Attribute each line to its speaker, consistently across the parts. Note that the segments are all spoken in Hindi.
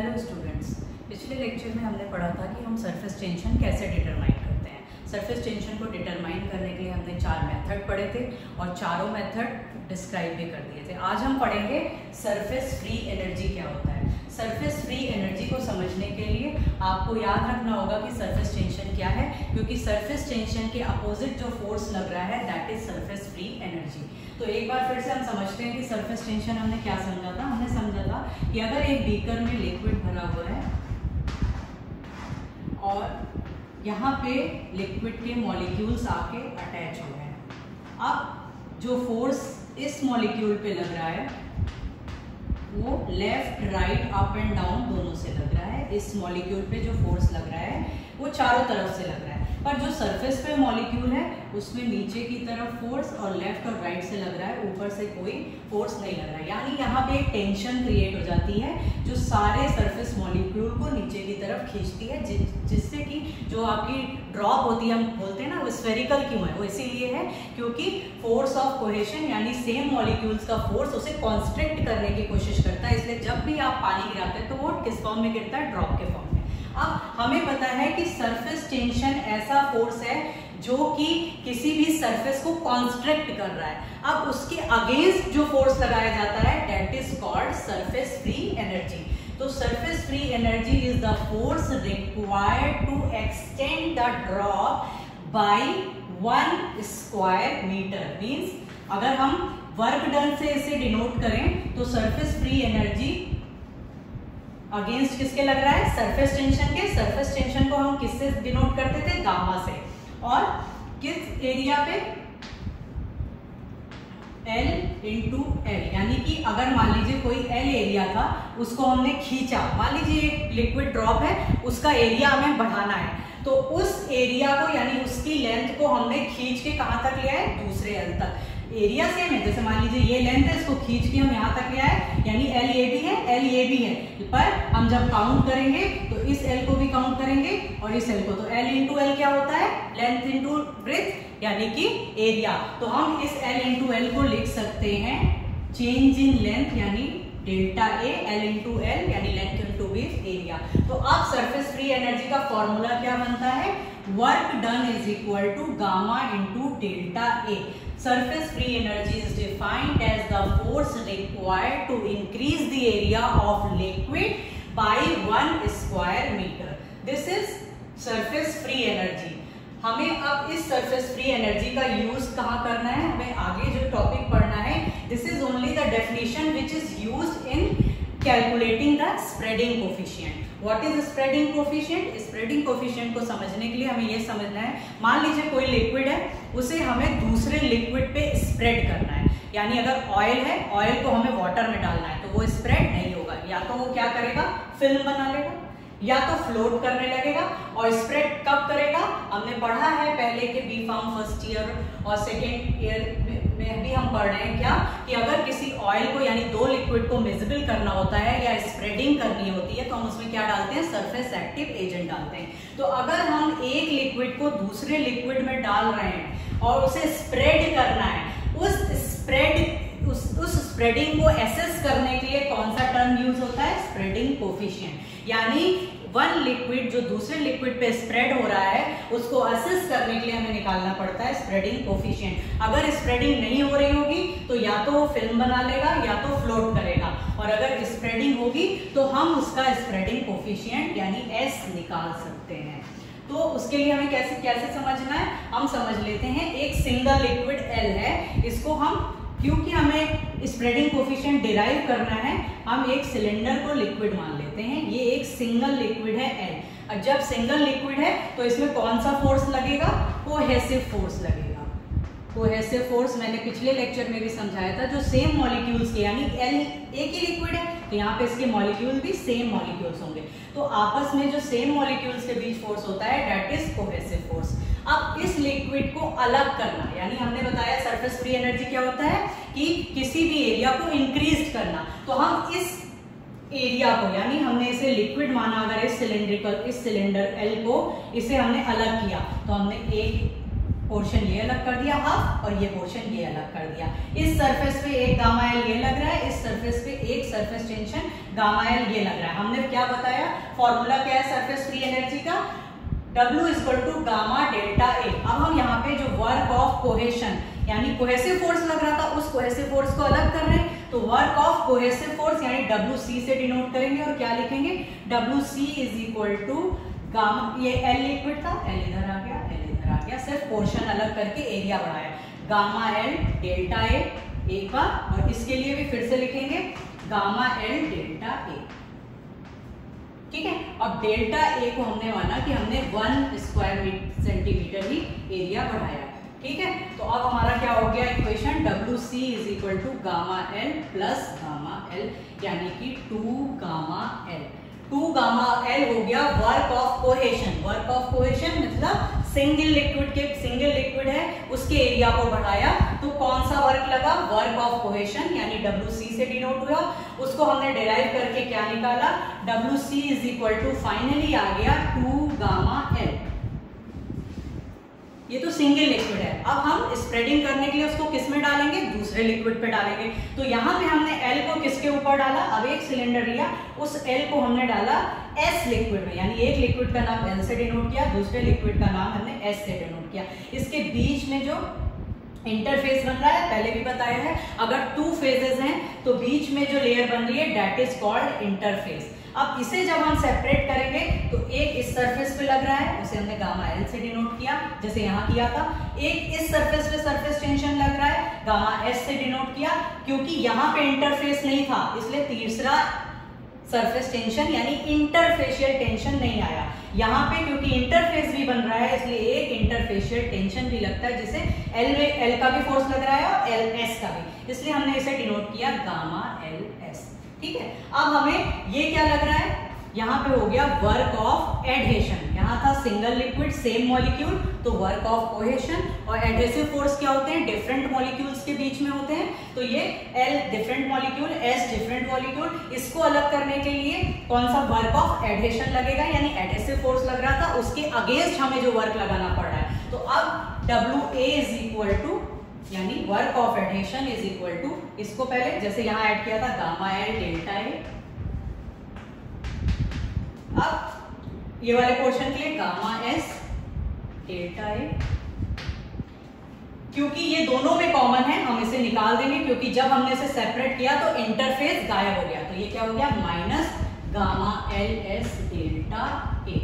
Speaker 1: हेलो स्टूडेंट्स, पिछले लेक्चर में हमने पढ़ा था कि हम सरफेस टेंशन कैसे डिटरमाइन करते हैं। सरफेस टेंशन को डिटरमाइन करने के लिए हमने 4 मेथड पढ़े थे और चारों मेथड डिस्क्राइब भी कर दिए थे। आज हम पढ़ेंगे सरफेस फ्री एनर्जी क्या होता है। सरफेस फ्री एनर्जी को समझने के लिए आपको याद रखना होगा कि सरफेस टेंशन क्या है, क्योंकि सरफेस टेंशन के अपोजिट जो फोर्स लग रहा है that is surface free energy. तो एक बार फिर से हम समझते हैं कि सरफेस टेंशन हमने क्या समझा था। हमने समझा था कि अगर एक बीकर में लिक्विड भरा हुआ है और यहाँ पे लिक्विड के मॉलिक्यूल्स आके अटैच हो गए, अब जो फोर्स इस मॉलिक्यूल पे लग रहा है वो left right up and down दोनों से लग रहा है। इस मॉलिक्यूल पे जो फोर्स लग रहा है वो चारों तरफ से लग रहा है, पर जो सरफेस पे मॉलिक्यूल है उसमें नीचे की तरफ फोर्स और लेफ्ट और राइट से लग रहा है, ऊपर से कोई फोर्स नहीं लग रहा है। यानी यहाँ पे एक टेंशन क्रिएट हो जाती है जो सारे सरफेस मॉलिक्यूल को नीचे की तरफ खींचती है, जिससे कि जो आपकी ड्रॉप होती है, हम बोलते हैं ना वो स्फेरिकल क्यों है, वो इसीलिए है क्योंकि फोर्स ऑफ कोहेशन यानी सेम मॉलिक्यूल्स का फोर्स उसे कॉन्स्ट्रिक्ट करने की कोशिश करता है। इसलिए जब भी आप पानी गिराते हैं तो वो किस फॉर्म में गिरता है, ड्रॉप के फॉर्म में। अब हमें पता है कि सरफेस टेंशन ऐसा फोर्स है जो कि किसी भी सरफेस को कॉन्स्ट्रिक्ट कर रहा है। अब उसके अगेंस्ट जो फोर्स लगाया जाता है that is called surface free energy. तो surface free energy is the force required to extend the drop by 1 square metre. Means अगर हम वर्क डन से इसे डिनोट करें तो सरफेस फ्री एनर्जी अगेंस्ट किसके लग रहा है, सरफेस टेंशन के। सरफेस टेंशन को हम किससे डिनोट करते थे, गामा से। और किस एरिया पे, L इंटू एल, यानी कि अगर मान लीजिए कोई L एरिया था उसको हमने खींचा, मान लीजिए एक लिक्विड ड्रॉप है उसका एरिया हमें बढ़ाना है, तो उस एरिया को यानी उसकी लेंथ को हमने खींच के कहां तक लिया है, दूसरे L तक। एरिया सेम है, जैसे मान लीजिए ये लेंथ है, इसको खींच के हम यहाँ तक ले आए, यानी L ये भी है L ये भी है, पर हम जब काउंट करेंगे तो इस L को भी काउंट करेंगे और इस L को, तो L इंटू एल क्या होता है, लेंथ इंटू ब्रेथ यानी कि एरिया। तो हम इस L इंटू एल को लिख सकते हैं चेंज इन लेंथ यानी delta A, L into L यानी लेंथ इंटू ब्रेथ एरिया। तो अब सरफेस फ्री एनर्जी का फॉर्मूला क्या बनता है, work done is equal to gamma into delta A. Surface free energy is defined as the force required to increase the area of liquid by 1 square meter. This is surface free energy. हमें अब इस surface free energy का यूज कहाँ करना है, हमें आगे जो टॉपिक पढ़ना है, this is only the definition which is used in calculating the spreading coefficient. What is spreading coefficient? Spreading coefficient को समझने के लिए हमें ये समझना है, मान लीजिए कोई लिक्विड है उसे हमें दूसरे लिक्विड पे स्प्रेड करना है। यानी अगर ऑयल है, ऑयल को हमें वाटर में डालना है तो वो स्प्रेड नहीं होगा, या तो वो क्या करेगा, फिल्म बना लेगा, या तो फ्लोट करने लगेगा। और स्प्रेड कब करेगा, हमने पढ़ा है पहले के बी फार्म फर्स्ट ईयर और सेकेंड ईयर में भी हम पढ़ रहे हैं क्या, कि अगर किसी ऑयल को यानी दो लिक्विड को मिजिबल करना होता है या स्प्रेडिंग करनी होती है तो हम उसमें क्या डालते हैं, सरफेस एक्टिव एजेंट डालते हैं। तो अगर हम एक लिक्विड को दूसरे लिक्विड में डाल रहे हैं और उसे स्प्रेड करना है, उस स्प्रेडिंग को एसेस करने के लिए कौन सा टर्म यूज होता है, स्प्रेडिंग कोफिशिएंट। यानी वन लिक्विड जो दूसरे लिक्विड पे स्प्रेड हो रहा है उसको असेस करने के लिए हमें निकालना पड़ता है स्प्रेडिंग कोफिशिएंट। अगर स्प्रेडिंग नहीं हो रही होगी तो या तो वो फिल्म बना लेगा या तो फ्लोट करेगा, और अगर स्प्रेडिंग होगी तो हम उसका स्प्रेडिंग कोफिशिएंट यानी S निकाल सकते हैं। तो उसके लिए हमें कैसे समझना है, हम समझ लेते हैं एक सिंगल लिक्विड L है, इसको हम क्योंकि हमें स्प्रेडिंग कोफिशिएंट डिराइव करना है, हम एक सिलेंडर को लिक्विड मान लेते हैं। ये एक सिंगल लिक्विड है L। और जब सिंगल लिक्विड है तो इसमें कौन सा फोर्स लगेगा, कोहेसिव फोर्स लगेगा। कोहेसिव फोर्स मैंने पिछले लेक्चर में भी समझाया था, जो सेम मॉलिक्यूल्स के, यानी L एक ही लिक्विड है तो यहाँ पे इसके मॉलिक्यूल भी सेम मॉलिक्यूल्स होंगे, तो आपस में जो सेम मॉलिक्यूल्स के बीच फोर्स होता है दैट इज कोहेसिव फोर्स। अब इस लिक्विड को अलग करना, यानी हमने बताया सरफेस फ्री एनर्जी क्या होता है कि किसी भी एरिया को इंक्रीज करना, तो हम इस एरिया को, यानी हमने इसे लिक्विड माना, अगर इस सिलेंडर L को इसे हमने अलग किया तो हमने एक पोर्शन ये अलग कर दिया हाफ और ये पोर्शन ये अलग कर दिया। इस सरफेस पे एक गामा एल ये लग रहा है, इस सरफेस पे एक सरफेस टेंशन गामा एल ये लग रहा है। हमने क्या बताया, फॉर्मूला क्या है सरफेस फ्री एनर्जी का, W = गामा डेल्टा ए। अब हम यहाँ पे जो वर्क ऑफ कोहेशन यानी कोहेसिव फोर्स लग रहा था उस कोहेसिव फोर्स को अलग कर रहे हैं, तो वर्क ऑफ कोहेसिव फोर्स यानी WC से डिनोट करेंगे और क्या लिखेंगे, WC = गामा, ये L लिक्विड था, L इधर आ गया, L इधर आ गया, सिर्फ पोर्शन अलग करके एरिया बढ़ाया, गामा L डेल्टा ए एक बार, और इसके लिए भी फिर से लिखेंगे गामा L डेल्टा ए। ठीक है, अब डेल्टा ए को हमने माना कि हमने 1 स्क्वायर सेंटीमीटर ही एरिया बढ़ाया। ठीक है, तो अब हमारा क्या हो गया equation, WC = gamma L plus gamma L यानी कि 2 गामा L। 2 गामा L हो गया work of cohesion. Work of cohesion मतलब सिंगल लिक्विड है उसके एरिया को बढ़ाया, तो कौन सा वर्क लगा, वर्क ऑफ कोहेशन यानी WC से डिनोट हुआ, उसको हमने डिराइव करके क्या निकाला, WC = फाइनली आ गया 2 गामा L। ये तो सिंगल लिक्विड है। अब हम स्प्रेडिंग करने के लिए उसको किस में डालेंगे, दूसरे लिक्विड पे डालेंगे। तो यहाँ पे हमने L को किसके ऊपर डाला, अब एक सिलेंडर लिया, उस L को हमने डाला S लिक्विड में, यानी एक लिक्विड का नाम L से डिनोट किया, दूसरे लिक्विड का नाम हमने S से डिनोट किया। इसके बीच में जो इंटरफेस बन रहा है पहले भी बताया है, अगर 2 फेजेस हैं तो बीच में जो लेयर बन रही है दैट इज कॉल्ड इंटरफेस। अब इसे जब हम सेपरेट करेंगे तो एक इस सरफेस पे लग रहा है, उसे हमने गामा L से डिनोट किया जैसे यहाँ किया था, एक इस सरफेस पे सरफेस टेंशन लग रहा है, गामा S से डिनोट किया, क्योंकि यहाँ पे इंटरफेस नहीं था इसलिए तीसरा सरफेस टेंशन यानी इंटरफेशियल टेंशन नहीं आया। यहाँ पे क्योंकि इंटरफेस भी बन रहा है इसलिए एक इंटरफेशियल टेंशन भी लगता है, जिसे L का भी फोर्स लग रहा है और LS का भी, इसलिए हमने इसे डिनोट किया गामा LS। ठीक है, अब हमें ये क्या लग रहा है, यहाँ पे हो गया वर्क ऑफ एडहेशन। यहाँ था सिंगल लिक्विड सेम मॉलिक्यूल, तो वर्क ऑफ कोहेशन, और एडहेसिव फोर्स क्या होते हैं, डिफरेंट मॉलिक्यूल्स के बीच में होते हैं। तो ये L different molecule, S different molecule, इसको अलग करने के लिए कौन सा वर्क ऑफ एडहेशन लगेगा, यानी एडहेसिव फोर्स लग रहा था उसके अगेंस्ट हमें जो वर्क लगाना पड़ रहा है। तो अब WA = यानी वर्क ऑफ एडहेशन = इसको पहले जैसे यहाँ ऐड किया था गामा L डेल्टा ए, अब ये वाले पोर्शन के लिए गामा S डेल्टा ए, क्योंकि ये दोनों में कॉमन है हम इसे निकाल देंगे, क्योंकि जब हमने इसे सेपरेट किया तो इंटरफेस गायब हो गया, तो ये क्या हो गया माइनस गामा LS डेल्टा ए।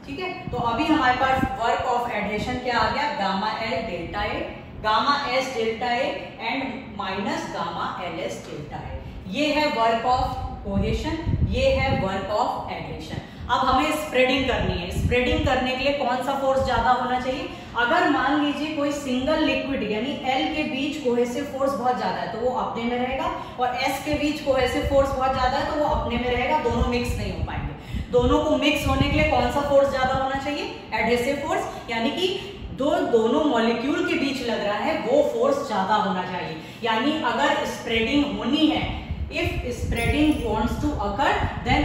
Speaker 1: ठीक है, तो अभी हमारे पास वर्क ऑफ एडहेशन क्या आ गया, gamma L delta A, gamma S delta A and minus gamma LS delta A. ये है वर्क ऑफ कोहेशन, ये है वर्क ऑफ एडहेशन। अब हमें स्प्रेडिंग करनी है, स्प्रेडिंग करने के लिए कौन सा फोर्स ज्यादा होना चाहिए, अगर मान लीजिए कोई सिंगल लिक्विड यानी L के बीच कोहेसिव फोर्स बहुत ज्यादा है तो वो अपने में रहेगा, और S के बीच कोहेसिव फोर्स बहुत ज्यादा है तो वो अपने में रहेगा, दोनों मिक्स नहीं हो पाएंगे। दोनों को मिक्स होने के लिए कौन सा फोर्स ज्यादा होना चाहिए, एडहेसिव फोर्स, यानी कि दोनों मॉलिक्यूल के बीच लग रहा है वो फोर्स ज्यादा होना चाहिए। यानी अगर स्प्रेडिंग होनी है, if spreading wants to occur then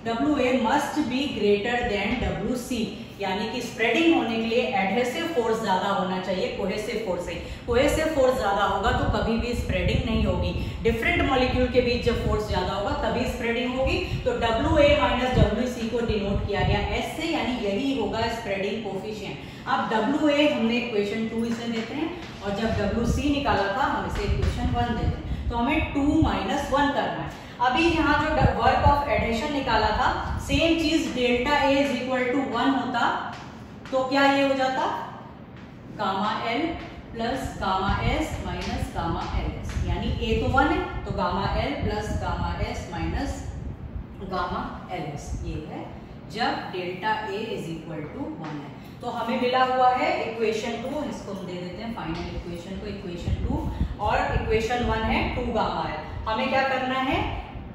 Speaker 1: WA must be greater than WC, यानी कि स्प्रेडिंग होने के लिए एडहेसिव फोर्स ज्यादा होना चाहिए कोहेसिव फोर्स से। कोहेसिव फोर्स ज्यादा होगा तो कभी भी स्प्रेडिंग नहीं होगी, डिफरेंट मॉलिक्यूल के बीच जब फोर्स ज्यादा होगा तभी स्प्रेडिंग होगी। तो WA - WC को डिनोट किया गया S से, यानी यही होगा स्प्रेडिंग कोफिशिएंट। अब WA हमने इक्वेशन 2 इसे देते हैं, और जब WC निकाला था हम इसे इक्वेशन 1 देते हैं, तो हमें 2 - 1 करना है। अभी यहाँ जो वर्क ऑफ एडहेशन निकाला था सेम चीज डेल्टा A = 1 होता तो क्या ये हो जाता, gamma L plus gamma S minus gamma LS, यानी A तो 1 है तो gamma L plus gamma S minus gamma LS, ये है जब डेल्टा A = 1 है। तो हमें मिला हुआ है इक्वेशन 2, इसको हम दे देते हैं फाइनल इक्वेशन को, इक्वेशन 2, और इक्वेशन 1 है 2 गामा L। हमें क्या करना है,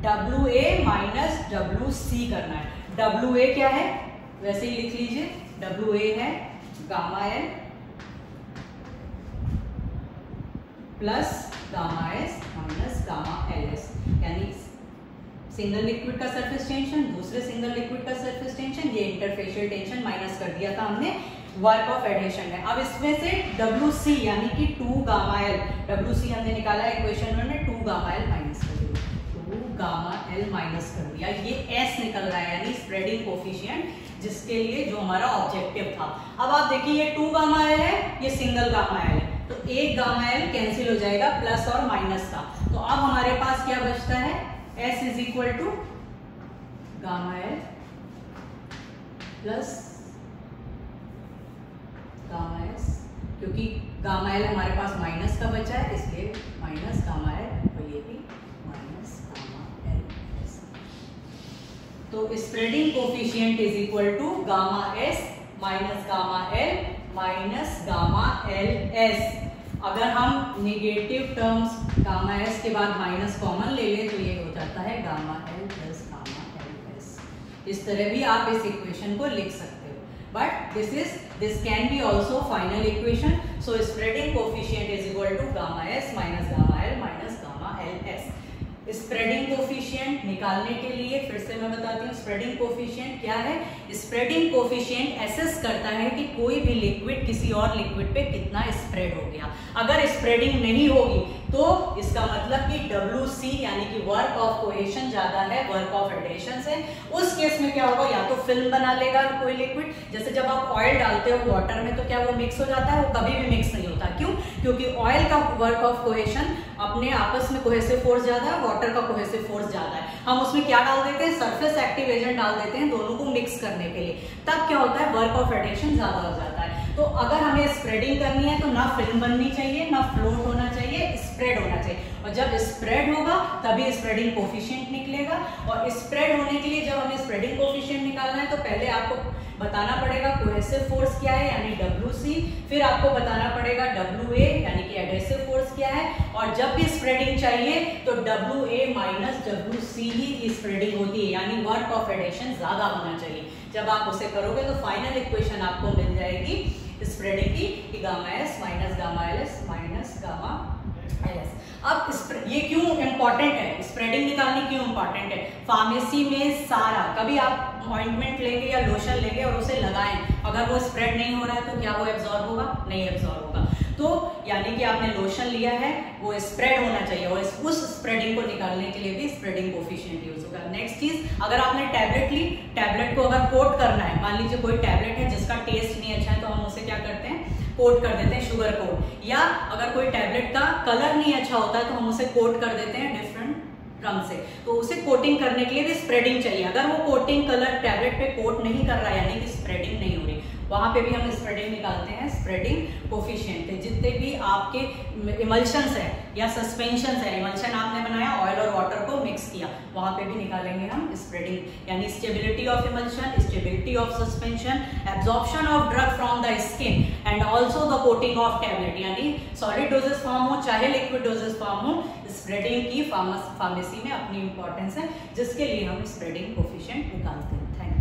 Speaker 1: WA - WC करना है। WA क्या है, वैसे ही लिख लीजिए, WA है gamma L plus gamma S minus gamma LS, यानी सिंगल लिक्विड का सरफेस टेंशन, दूसरे सिंगल लिक्विड का सरफेस टेंशन, ये इंटरफेशियल टेंशन माइनस कर दिया था हमने वर्क ऑफ एडिशन में। अब इसमें से WC यानी कि 2 गामा L, WC हमने निकाला है इक्वेशन में, 2 गामा L माइनस कर दिया, 2 गामा L माइनस कर दिया, ये S निकल रहा है यानी स्प्रेडिंग कोफिशिएंट, जिसके लिए जो हमारा ऑब्जेक्टिव था। अब आप देखिए ये 2 गामा L है, ये सिंगल गामा L है, तो 1 गामा L कैंसिल हो जाएगा प्लस और माइनस का, तो अब हमारे पास क्या बचता है, S is equal to gamma L plus gamma S, क्योंकि गामा L हमारे पास माइनस का बचा है इसलिए माइनस गामा L, और ये भी माइनस गामा L। तो spreading coefficient is equal to gamma S minus gamma L minus gamma L S। अगर हम नेगेटिव टर्म्स गामा S के बाद माइनस कॉमन ले लें तो ये हो जाता है gamma L plus gamma L S। इस तरह भी आप इस इक्वेशन को लिख सकते हो, but this can be also final equation. So spreading coefficient is equal to gamma S minus gamma L minus gamma L S. Spreading coefficient निकालने के लिए फिर से मैं बताती हूँ, स्प्रेडिंग कोफिशिएंट क्या है। स्प्रेडिंग कोफिशिएंट एसेस करता है कि कोई भी लिक्विड किसी और लिक्विड पे कितना स्प्रेड हो गया। अगर स्प्रेडिंग नहीं होगी तो इसका मतलब कि WC यानी कि वर्क ऑफ कोहेशन ज्यादा है वर्क ऑफ एडिशन से। उस केस में क्या होगा, या तो फिल्म बना लेगा कोई लिक्विड, जैसे जब आप ऑयल डालते हो वाटर में तो क्या वो मिक्स हो जाता है, वो कभी भी मिक्स नहीं होता। क्यों? क्योंकि ऑयल का वर्क ऑफ कोहेशन अपने आपस में कोहेसिव फोर्स ज्यादा है, वाटर का कोहेसिव फोर्स ज्यादा है। हम उसमें क्या डाल देते हैं, सरफेस एक्टिव एजेंट डाल देते हैं दोनों को मिक्स करने के लिए, तब क्या होता है वर्क ऑफ एडिशन ज्यादा हो जाता है। तो अगर हमें स्प्रेडिंग करनी है तो ना फिल्म बननी चाहिए ना फ्लोट होना चाहिए, स्प्रेड होना चाहिए, और जब स्प्रेड होगा तभी स्प्रेडिंग कोफिशिएंट निकलेगा। और स्प्रेड होने के लिए जब हमें स्प्रेडिंग कोफिशिएंट निकालना है तो पहले आपको बताना पड़ेगा कोहेसिव फोर्स क्या है यानी WC, फिर आपको बताना पड़ेगा WA यानी कि एडहेसिव फोर्स क्या है, और जब भी स्प्रेडिंग चाहिए तो WA माइनस WC ही स्प्रेडिंग होती है, यानी वर्क ऑफ एडिशन ज्यादा होना चाहिए। जब आप उसे करोगे तो फाइनल इक्वेशन आपको मिल जाएगी स्प्रेडिंग की, gamma S minus gamma LS minus gamma LS। अब ये क्यों इंपॉर्टेंट है, स्प्रेडिंग निकालनी क्यों इंपॉर्टेंट है? फार्मेसी में सारा, कभी आप ऑइंटमेंट लेंगे या लोशन लेंगे और उसे लगाएं, अगर वो स्प्रेड नहीं हो रहा है तो क्या वो एब्जॉर्ब होगा? नहीं एब्जॉर्ब होगा। तो यानी कि आपने लोशन लिया है वो स्प्रेड होना चाहिए, और उस स्प्रेडिंग को निकालने के लिए भी स्प्रेडिंग कोफिशिएंट यूज होगा। नेक्स्ट चीज, अगर आपने टैबलेट ली, टैबलेट को अगर कोट करना है, मान लीजिए कोई टैबलेट है जिसका टेस्ट नहीं अच्छा है तो हम उसे क्या करते हैं, कोट कर देते हैं, शुगर कोट। या अगर कोई टैबलेट का कलर नहीं अच्छा होता है तो हम उसे कोट कर देते हैं डिफरेंट रंग से, तो उसे कोटिंग करने के लिए भी स्प्रेडिंग चाहिए। अगर वो कोटिंग कलर टैबलेट पे कोट नहीं कर रहा है यानी कि स्प्रेडिंग नहीं हो रही, वहां पे भी हम स्प्रेडिंग निकालते हैं, स्प्रेडिंग कोफिशिएंट। जितने भी आपके इमल्शंस है या सस्पेंशन है, इमल्शन आपने बनाया ऑयल और वाटर को मिक्स किया, वहां पे भी निकालेंगे हम स्प्रेडिंग, यानी stability of emulsion, stability of suspension, absorption of drug from the skin and also the coating of tablet, यानी सॉलिड डोजेस फॉर्म हो चाहे लिक्विड डोजेस फॉर्म हो, स्प्रेडिंग की फार्मेसी में अपनी इंपॉर्टेंस है, जिसके लिए हम स्प्रेडिंग कोफिशिएंट निकालते हैं। Thank you.